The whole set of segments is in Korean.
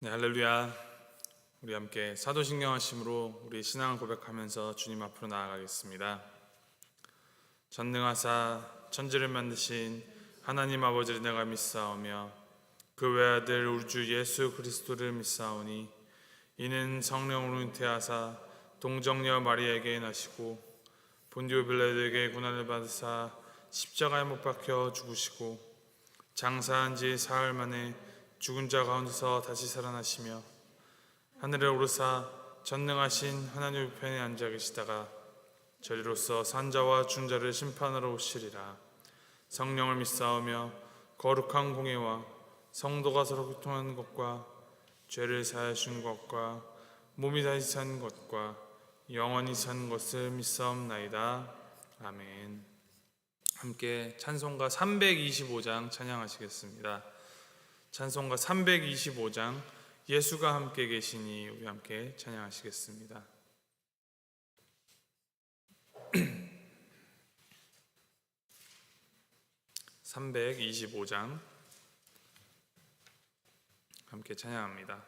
네, 할렐루야. 우리 함께 사도신경 하심으로 우리 신앙을 고백하면서 주님 앞으로 나아가겠습니다. 전능하사 천지를 만드신 하나님 아버지를 내가 믿사오며 그 외아들 우리 주 예수 그리스도를 믿사오니 이는 성령으로 잉태하사 동정녀 마리아에게 나시고 본디오 빌라도에게 고난을 받으사 십자가에 못 박혀 죽으시고 장사한 지 사흘 만에 죽은 자 가운데서 다시 살아나시며 하늘에 오르사 전능하신 하나님 우편에 앉아 계시다가 저리로서 산자와 준자를 심판하러 오시리라. 성령을 믿사오며 거룩한 공예와 성도가 서로 교통하는 것과 죄를 사하신 것과 몸이 다시 사는 것과 영원히 사는 것을 믿사옵나이다. 아멘. 함께 찬송가 325장 찬양하시겠습니다. 찬송가 325장 예수가 함께 계시니 우리 함께 찬양하시겠습니다. 325장 함께 찬양합니다.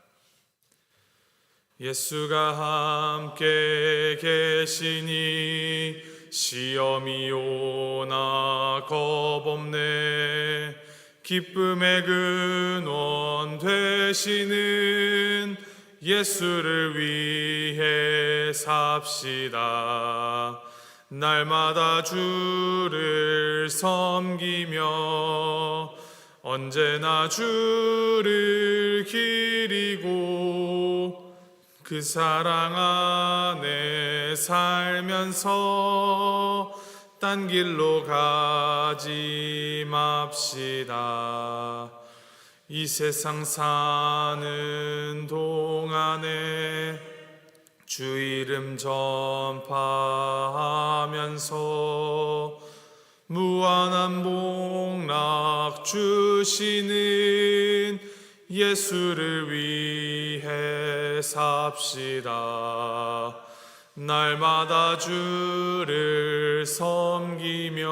예수가 함께 계시니 시험이 오나 겁없네. 기쁨의 근원 되시는 예수를 위해 삽시다. 날마다 주를 섬기며 언제나 주를 기리고 그 사랑 안에 살면서 딴 길로 가지 맙시다. 이 세상 사는 동안에 주 이름 전파하면서 무한한 복락 주시는 예수를 위해 삽시다. 날마다 주를 섬기며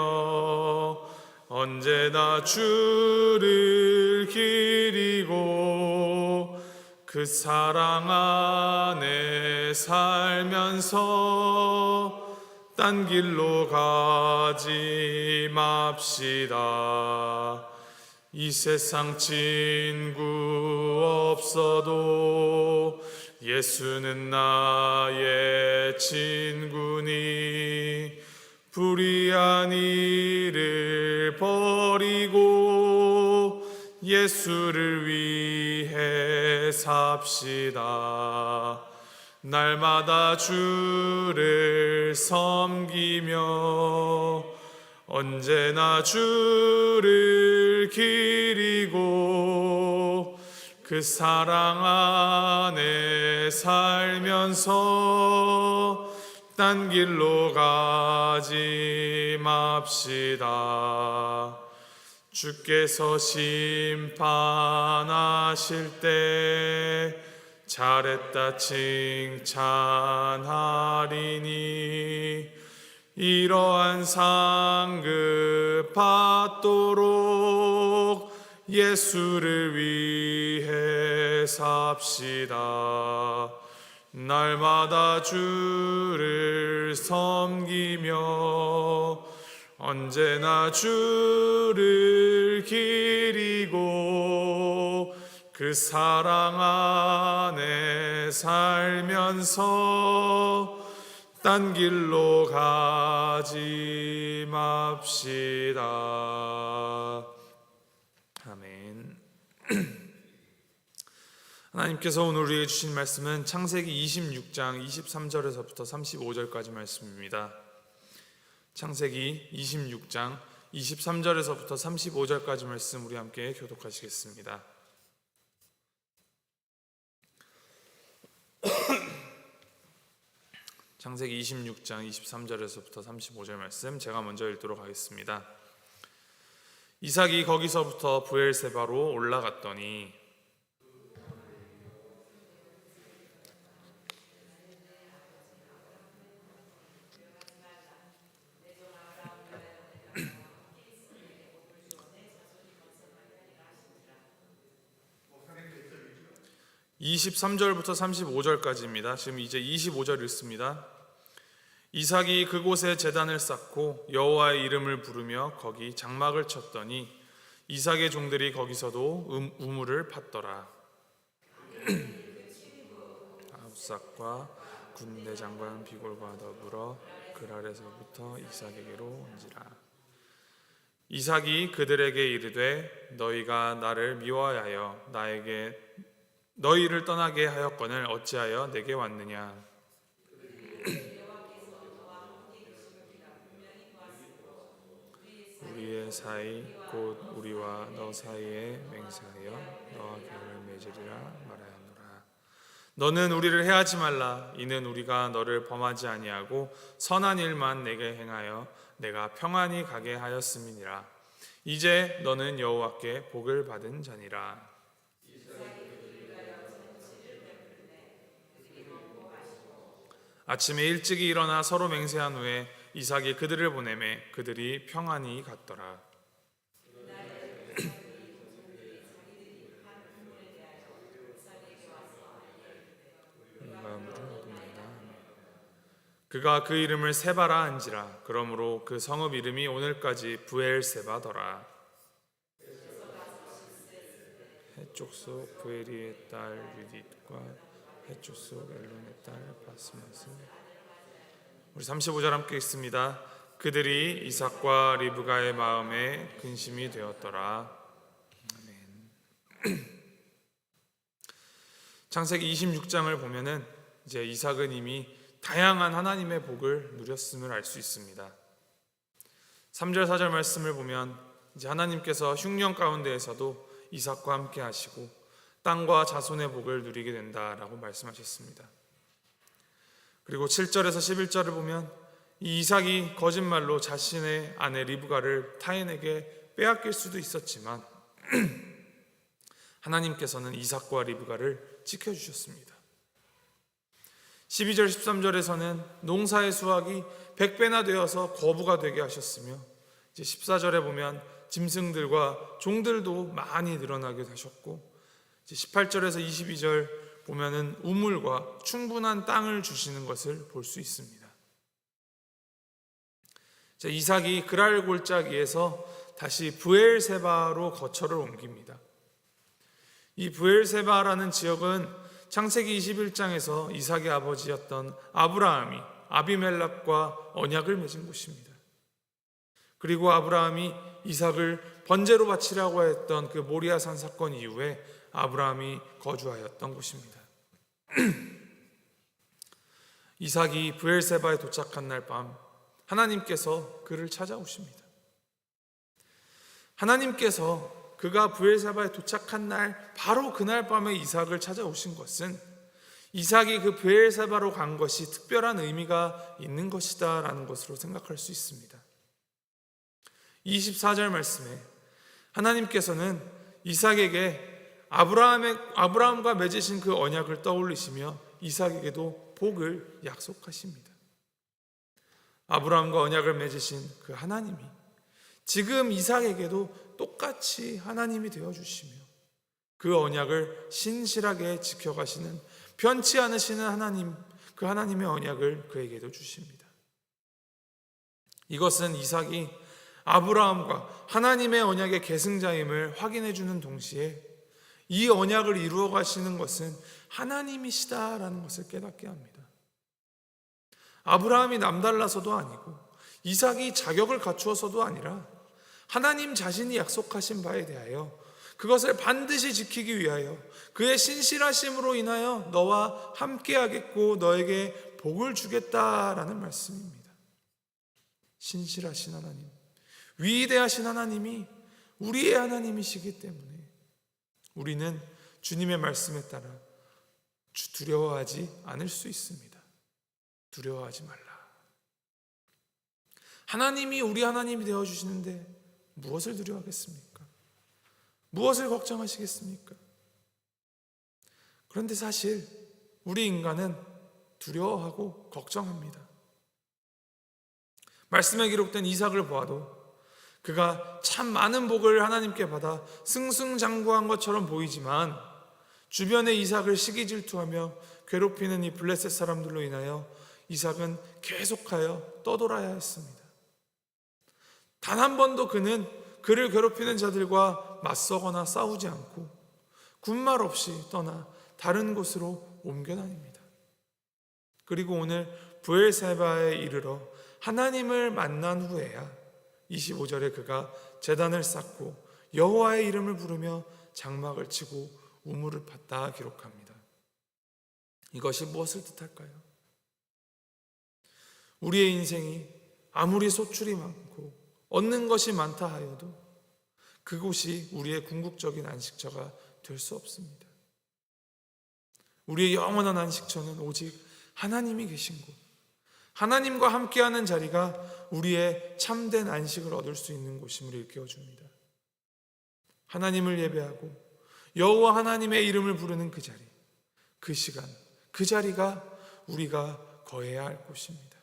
언제나 주를 기리고 그 사랑 안에 살면서 딴 길로 가지 맙시다. 이 세상 친구 없어도 예수는 나의 친구니 불의한 일을 버리고 예수를 위해 삽시다. 날마다 주를 섬기며 언제나 주를 기리고 그 사랑 안에 살면서 딴 길로 가지 맙시다. 주께서 심판하실 때 잘했다 칭찬하리니 이러한 상급 받도록 예수를 위해 삽시다. 날마다 주를 섬기며 언제나 주를 기리고 그 사랑 안에 살면서 딴 길로 가지 맙시다. 아멘. 하나님께서 오늘 우리에게 주신 말씀은 창세기 26장 23절에서부터 35절까지 말씀입니다. 창세기 26장 23절에서부터 35절까지 말씀 우리 함께 교독하시겠습니다. 창세기 26장 23절에서부터 35절 말씀 제가 먼저 읽도록 하겠습니다. 이삭이 거기서부터 브엘세바로 올라갔더니 23절부터 35절까지입니다. 지금 이제 25절 읽습니다. 이삭이 그곳에 제단을 쌓고 여호와의 이름을 부르며 거기 장막을 쳤더니 이삭의 종들이 거기서도 우물을 팠더라. 아합삭과 군대 장관 비골과 더불어 그랄에서부터 이삭에게로 온지라. 이삭이 그들에게 이르되 너희가 나를 미워하여 나에게 너희를 떠나게 하였거늘 어찌하여 내게 왔느냐. 우리의 사이 곧 우리와 너 사이에 맹세하여 너와 결을 맺으리라 말하였노라. 너는 우리를 해하지 말라. 이는 우리가 너를 범하지 아니하고 선한 일만 내게 행하여 내가 평안히 가게 하였음이니라. 이제 너는 여호와께 복을 받은 자니라. 아침에 일찍이 일어나 서로 맹세한 후에 이삭이 그들을 보내매 그들이 평안히 갔더라. 그가 그 이름을 세바라 한지라. 그러므로 그 성읍 이름이 오늘까지 브엘세바더라. 해족속 브에리의 딸 유딧과 해족속 엘론의 딸 바스맛을. 우리 35절 함께 읽습니다. 그들이 이삭과 리브가의 마음에 근심이 되었더라. 아멘. 창세기 26장을 보면은 이제 이삭은 이미 다양한 하나님의 복을 누렸음을 알 수 있습니다. 3절 4절 말씀을 보면 이제 하나님께서 흉년 가운데에서도 이삭과 함께 하시고 땅과 자손의 복을 누리게 된다라고 말씀하셨습니다. 그리고 7절에서 11절을 보면 이 이삭이 거짓말로 자신의 아내 리브가를 타인에게 빼앗길 수도 있었지만 하나님께서는 이삭과 리브가를 지켜주셨습니다. 12절 13절에서는 농사의 수확이 100배나 되어서 거부가 되게 하셨으며 이제 14절에 보면 짐승들과 종들도 많이 늘어나게 하셨고 이제 18절에서 22절 보면은 우물과 충분한 땅을 주시는 것을 볼 수 있습니다. 자, 이삭이 그랄 골짜기에서 다시 브엘세바로 거처를 옮깁니다. 이 브엘세바라는 지역은 창세기 21장에서 이삭의 아버지였던 아브라함이 아비멜렉과 언약을 맺은 곳입니다. 그리고 아브라함이 이삭을 번제로 바치라고 했던 그 모리아산 사건 이후에 아브라함이 거주하였던 곳입니다. 이삭이 브엘세바에 도착한 날 밤 하나님께서 그를 찾아오십니다. 하나님께서 그가 브엘세바에 도착한 날 바로 그날 밤에 이삭을 찾아오신 것은 이삭이 그 브엘세바로 간 것이 특별한 의미가 있는 것이다 라는 것으로 생각할 수 있습니다. 24절 말씀에 하나님께서는 이삭에게 아브라함과 맺으신 그 언약을 떠올리시며 이삭에게도 복을 약속하십니다. 아브라함과 언약을 맺으신 그 하나님이 지금 이삭에게도 똑같이 하나님이 되어주시며 그 언약을 신실하게 지켜가시는 변치 않으시는 하나님, 그 하나님의 언약을 그에게도 주십니다. 이것은 이삭이 아브라함과 하나님의 언약의 계승자임을 확인해 주는 동시에 이 언약을 이루어 가시는 것은 하나님이시다라는 것을 깨닫게 합니다. 아브라함이 남달라서도 아니고 이삭이 자격을 갖추어서도 아니라 하나님 자신이 약속하신 바에 대하여 그것을 반드시 지키기 위하여 그의 신실하심으로 인하여 너와 함께하겠고 너에게 복을 주겠다라는 말씀입니다. 신실하신 하나님, 위대하신 하나님이 우리의 하나님이시기 때문에 우리는 주님의 말씀에 따라 두려워하지 않을 수 있습니다. 두려워하지 말라. 하나님이 우리 하나님이 되어주시는데 무엇을 두려워하겠습니까? 무엇을 걱정하시겠습니까? 그런데 사실 우리 인간은 두려워하고 걱정합니다. 말씀에 기록된 이삭을 보아도 그가 참 많은 복을 하나님께 받아 승승장구한 것처럼 보이지만 주변의 이삭을 시기 질투하며 괴롭히는 이 블레셋 사람들로 인하여 이삭은 계속하여 떠돌아야 했습니다. 단 한 번도 그는 그를 괴롭히는 자들과 맞서거나 싸우지 않고 군말 없이 떠나 다른 곳으로 옮겨 다닙니다. 그리고 오늘 브엘세바에 이르러 하나님을 만난 후에야 25절에 그가 제단을 쌓고 여호와의 이름을 부르며 장막을 치고 우물을 팠다 기록합니다. 이것이 무엇을 뜻할까요? 우리의 인생이 아무리 소출이 많고 얻는 것이 많다 하여도 그곳이 우리의 궁극적인 안식처가 될 수 없습니다. 우리의 영원한 안식처는 오직 하나님이 계신 곳, 하나님과 함께하는 자리가 우리의 참된 안식을 얻을 수 있는 곳임을 일깨워줍니다. 하나님을 예배하고 여호와 하나님의 이름을 부르는 그 자리, 그 시간, 그 자리가 우리가 거해야 할 곳입니다.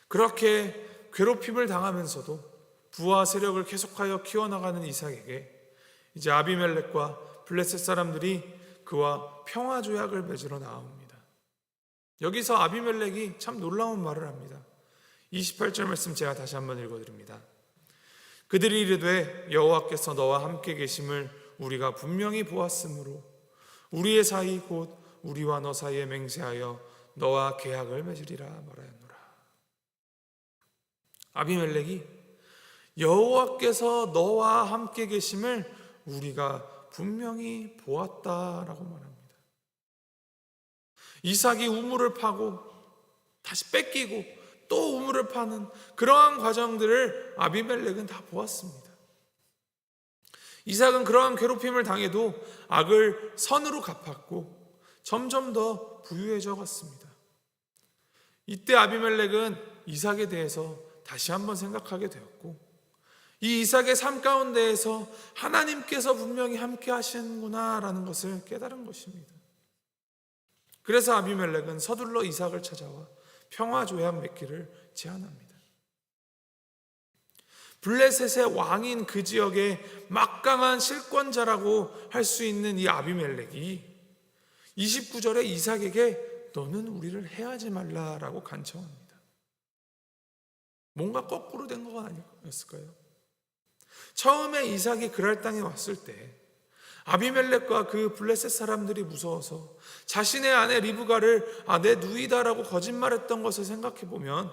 그렇게 괴롭힘을 당하면서도 부와 세력을 계속하여 키워나가는 이삭에게 이제 아비멜렉과 블레셋 사람들이 그와 평화조약을 맺으러 나옵니다. 여기서 아비멜렉이 참 놀라운 말을 합니다. 28절 말씀 제가 다시 한번 읽어드립니다. 그들이 이르되 여호와께서 너와 함께 계심을 우리가 분명히 보았으므로 우리의 사이 곧 우리와 너 사이에 맹세하여 너와 계약을 맺으리라 말하였노라. 아비멜렉이 여호와께서 너와 함께 계심을 우리가 분명히 보았다라고 말합니다. 이삭이 우물을 파고 다시 뺏기고 또 우물을 파는 그러한 과정들을 아비멜렉은 다 보았습니다. 이삭은 그러한 괴롭힘을 당해도 악을 선으로 갚았고 점점 더 부유해져 갔습니다. 이때 아비멜렉은 이삭에 대해서 다시 한번 생각하게 되었고 이 이삭의 삶 가운데에서 하나님께서 분명히 함께 하시는구나 라는 것을 깨달은 것입니다. 그래서 아비멜렉은 서둘러 이삭을 찾아와 평화조약 맺기를 제안합니다. 블레셋의 왕인 그 지역의 막강한 실권자라고 할 수 있는 이 아비멜렉이 29절에 이삭에게 너는 우리를 해하지 말라라고 간청합니다. 뭔가 거꾸로 된 거 아니었을까요? 처음에 이삭이 그랄 땅에 왔을 때 아비멜렉과 그 블레셋 사람들이 무서워서 자신의 아내 리브가를 내 누이다라고 거짓말했던 것을 생각해 보면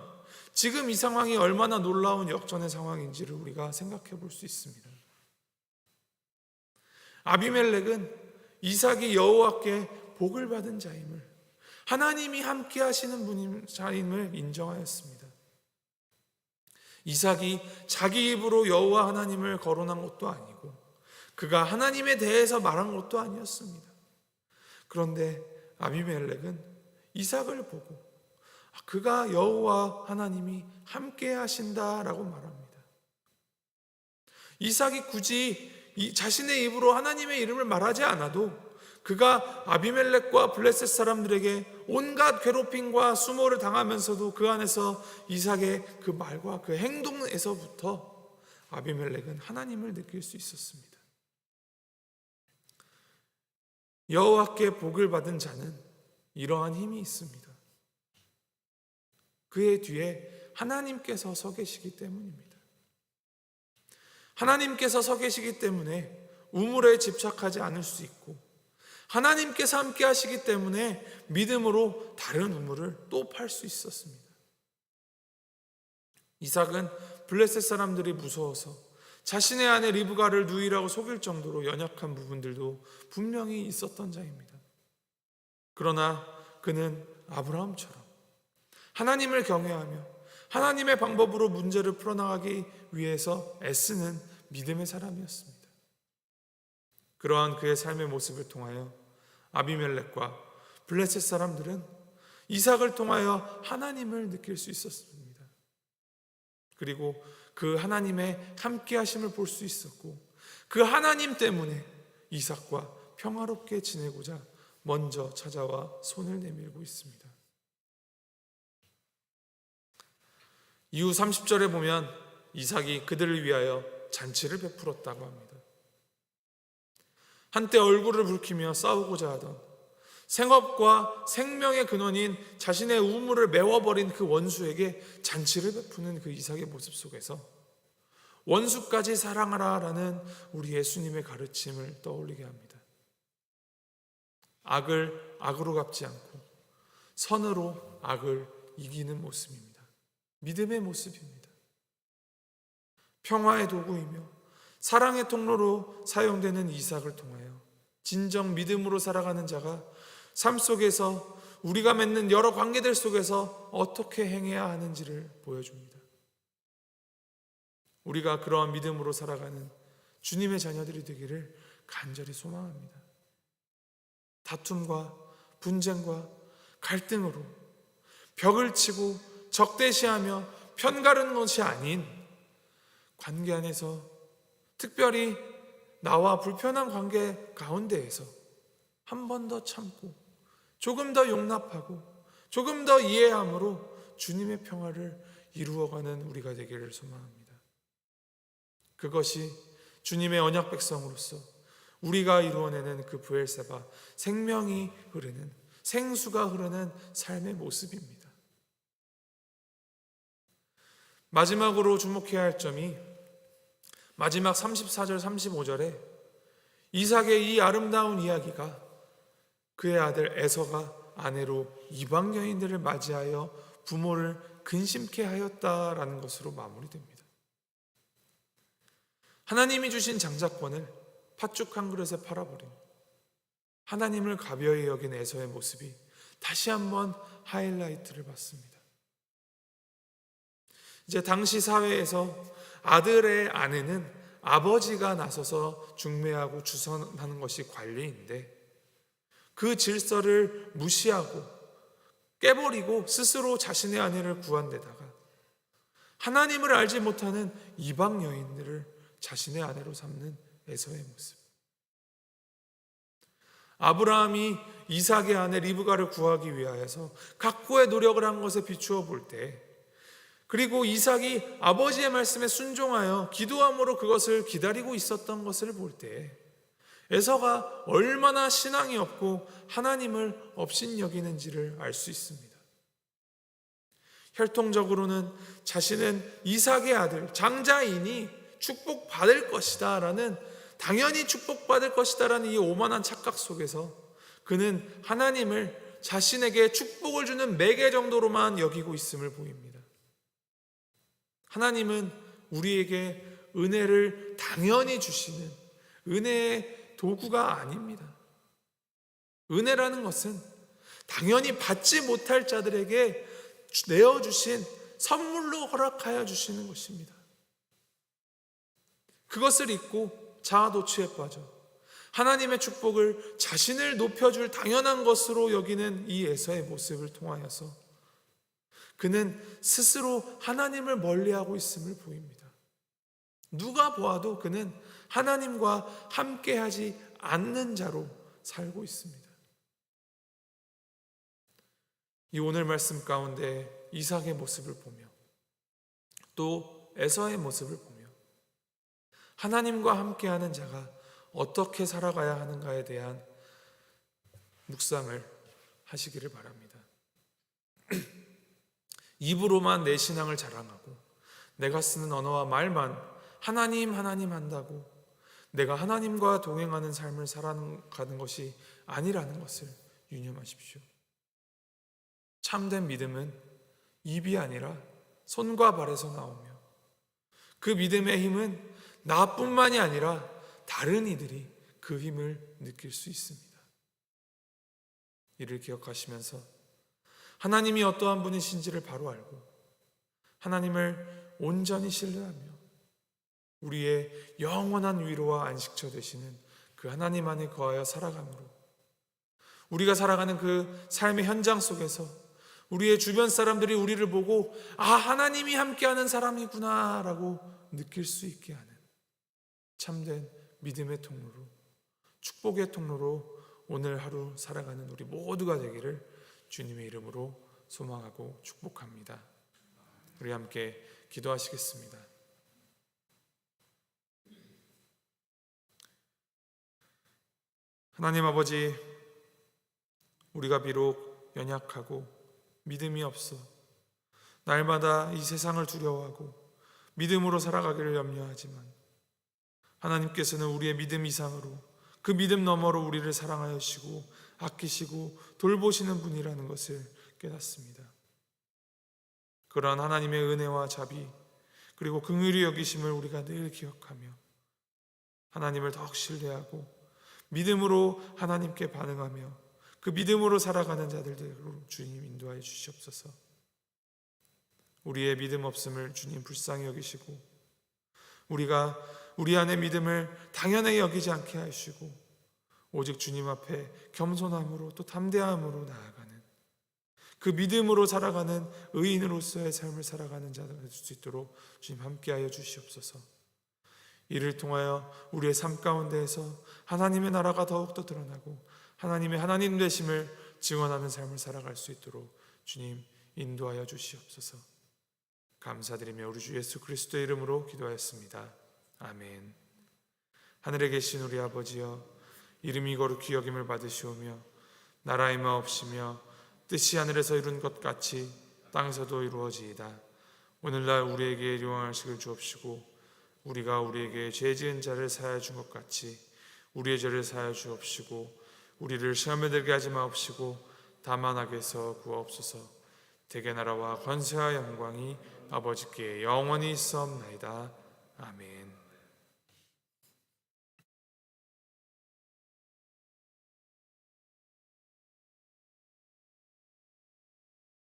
지금 이 상황이 얼마나 놀라운 역전의 상황인지를 우리가 생각해 볼 수 있습니다. 아비멜렉은 이삭이 여호와께 복을 받은 자임을, 하나님이 함께 하시는 분인 자임을 인정하였습니다. 이삭이 자기 입으로 여호와 하나님을 거론한 것도 아니고 그가 하나님에 대해서 말한 것도 아니었습니다. 그런데 아비멜렉은 이삭을 보고 그가 여호와 하나님이 함께 하신다라고 말합니다. 이삭이 굳이 자신의 입으로 하나님의 이름을 말하지 않아도 그가 아비멜렉과 블레셋 사람들에게 온갖 괴롭힘과 수모를 당하면서도 그 안에서 이삭의 그 말과 그 행동에서부터 아비멜렉은 하나님을 느낄 수 있었습니다. 여호와께 복을 받은 자는 이러한 힘이 있습니다. 그의 뒤에 하나님께서 서 계시기 때문입니다. 하나님께서 서 계시기 때문에 우물에 집착하지 않을 수 있고 하나님께서 함께 하시기 때문에 믿음으로 다른 우물을 또 팔 수 있었습니다. 이삭은 블레셋 사람들이 무서워서 자신의 아내 리브가를 누이라고 속일 정도로 연약한 부분들도 분명히 있었던 자입니다. 그러나 그는 아브라함처럼 하나님을 경외하며 하나님의 방법으로 문제를 풀어나가기 위해서 애쓰는 믿음의 사람이었습니다. 그러한 그의 삶의 모습을 통하여 아비멜렉과 블레셋 사람들은 이삭을 통하여 하나님을 느낄 수 있었습니다. 그리고 그 하나님의 함께 하심을 볼 수 있었고 그 하나님 때문에 이삭과 평화롭게 지내고자 먼저 찾아와 손을 내밀고 있습니다. 이후 30절에 보면 이삭이 그들을 위하여 잔치를 베풀었다고 합니다. 한때 얼굴을 붉히며 싸우고자 하던 생업과 생명의 근원인 자신의 우물을 메워버린 그 원수에게 잔치를 베푸는 그 이삭의 모습 속에서 원수까지 사랑하라라는 우리 예수님의 가르침을 떠올리게 합니다. 악을 악으로 갚지 않고 선으로 악을 이기는 모습입니다. 믿음의 모습입니다. 평화의 도구이며 사랑의 통로로 사용되는 이삭을 통하여 진정 믿음으로 살아가는 자가 삶 속에서 우리가 맺는 여러 관계들 속에서 어떻게 행해야 하는지를 보여줍니다. 우리가 그러한 믿음으로 살아가는 주님의 자녀들이 되기를 간절히 소망합니다. 다툼과 분쟁과 갈등으로 벽을 치고 적대시하며 편가르는 것이 아닌 관계 안에서 특별히 나와 불편한 관계 가운데에서 한 번 더 참고 조금 더 용납하고 조금 더 이해함으로 주님의 평화를 이루어가는 우리가 되기를 소망합니다. 그것이 주님의 언약 백성으로서 우리가 이루어내는 그 브엘세바 생명이 흐르는 생수가 흐르는 삶의 모습입니다. 마지막으로 주목해야 할 점이 마지막 34절 35절에 이삭의 이 아름다운 이야기가 그의 아들 에서가 아내로 이방 여인들을 맞이하여 부모를 근심케 하였다라는 것으로 마무리됩니다. 하나님이 주신 장자권을 팥죽 한 그릇에 팔아버린 하나님을 가벼이 여긴 에서의 모습이 다시 한번 하이라이트를 받습니다. 이제 당시 사회에서 아들의 아내는 아버지가 나서서 중매하고 주선하는 것이 관리인데 그 질서를 무시하고 깨버리고 스스로 자신의 아내를 구한 데다가 하나님을 알지 못하는 이방 여인들을 자신의 아내로 삼는 에서의 모습. 아브라함이 이삭의 아내 리브가를 구하기 위하여서 각고의 노력을 한 것에 비추어 볼 때, 그리고 이삭이 아버지의 말씀에 순종하여 기도함으로 그것을 기다리고 있었던 것을 볼 때 에서가 얼마나 신앙이 없고 하나님을 업신여기는지를 알 수 있습니다. 혈통적으로는 자신은 이삭의 아들 장자이니 축복받을 것이다 라는, 당연히 축복받을 것이다 라는 이 오만한 착각 속에서 그는 하나님을 자신에게 축복을 주는 매개 정도로만 여기고 있음을 보입니다. 하나님은 우리에게 은혜를 당연히 주시는 은혜의 도구가 아닙니다. 은혜라는 것은 당연히 받지 못할 자들에게 내어주신 선물로 허락하여 주시는 것입니다. 그것을 잊고 자아도취에 빠져 하나님의 축복을 자신을 높여줄 당연한 것으로 여기는 이 에서의 모습을 통하여서 그는 스스로 하나님을 멀리하고 있음을 보입니다. 누가 보아도 그는 하나님과 함께하지 않는 자로 살고 있습니다. 이 오늘 말씀 가운데 이삭의 모습을 보며 또 에서의 모습을 보며 하나님과 함께하는 자가 어떻게 살아가야 하는가에 대한 묵상을 하시기를 바랍니다. 입으로만 내 신앙을 자랑하고 내가 쓰는 언어와 말만 하나님 하나님 한다고 내가 하나님과 동행하는 삶을 살아가는 것이 아니라는 것을 유념하십시오. 참된 믿음은 입이 아니라 손과 발에서 나오며 그 믿음의 힘은 나뿐만이 아니라 다른 이들이 그 힘을 느낄 수 있습니다. 이를 기억하시면서 하나님이 어떠한 분이신지를 바로 알고 하나님을 온전히 신뢰하며 우리의 영원한 위로와 안식처 되시는 그 하나님 안에 거하여 살아감으로 우리가 살아가는 그 삶의 현장 속에서 우리의 주변 사람들이 우리를 보고 하나님이 함께하는 사람이구나 라고 느낄 수 있게 하는 참된 믿음의 통로로, 축복의 통로로 오늘 하루 살아가는 우리 모두가 되기를 주님의 이름으로 소망하고 축복합니다. 우리 함께 기도하시겠습니다. 하나님 아버지, 우리가 비록 연약하고 믿음이 없어 날마다 이 세상을 두려워하고 믿음으로 살아가기를 염려하지만 하나님께서는 우리의 믿음 이상으로 그 믿음 너머로 우리를 사랑하시고 아끼시고 돌보시는 분이라는 것을 깨닫습니다. 그러한 하나님의 은혜와 자비 그리고 긍휼히 여기심을 우리가 늘 기억하며 하나님을 더욱 신뢰하고 믿음으로 하나님께 반응하며 그 믿음으로 살아가는 자들로 주님 인도하여 주시옵소서. 우리의 믿음 없음을 주님 불쌍히 여기시고 우리가 우리 안의 믿음을 당연하게 여기지 않게 하시고 오직 주님 앞에 겸손함으로 또 담대함으로 나아가는 그 믿음으로 살아가는 의인으로서의 삶을 살아가는 자들 될 수 있도록 주님 함께하여 주시옵소서. 이를 통하여 우리의 삶 가운데에서 하나님의 나라가 더욱더 드러나고 하나님의 하나님 되심을 증언하는 삶을 살아갈 수 있도록 주님 인도하여 주시옵소서. 감사드리며 우리 주 예수 그리스도의 이름으로 기도하였습니다. 아멘. 하늘에 계신 우리 아버지여, 이름이 거룩히 여김을 받으시오며 나라의 마옵시며 뜻이 하늘에서 이룬 것 같이 땅에서도 이루어지이다. 오늘날 우리에게 일용할 식을 주옵시고 우리가 우리에게 죄 지은 자를 사하여 준 것 같이 우리의 죄를 사하여 주옵시고 우리를 시험에 들게 하지 마옵시고 다만 악에서 구하옵소서. 대개 나라와 권세와 영광이 아버지께 영원히 있사옵나이다. 아멘.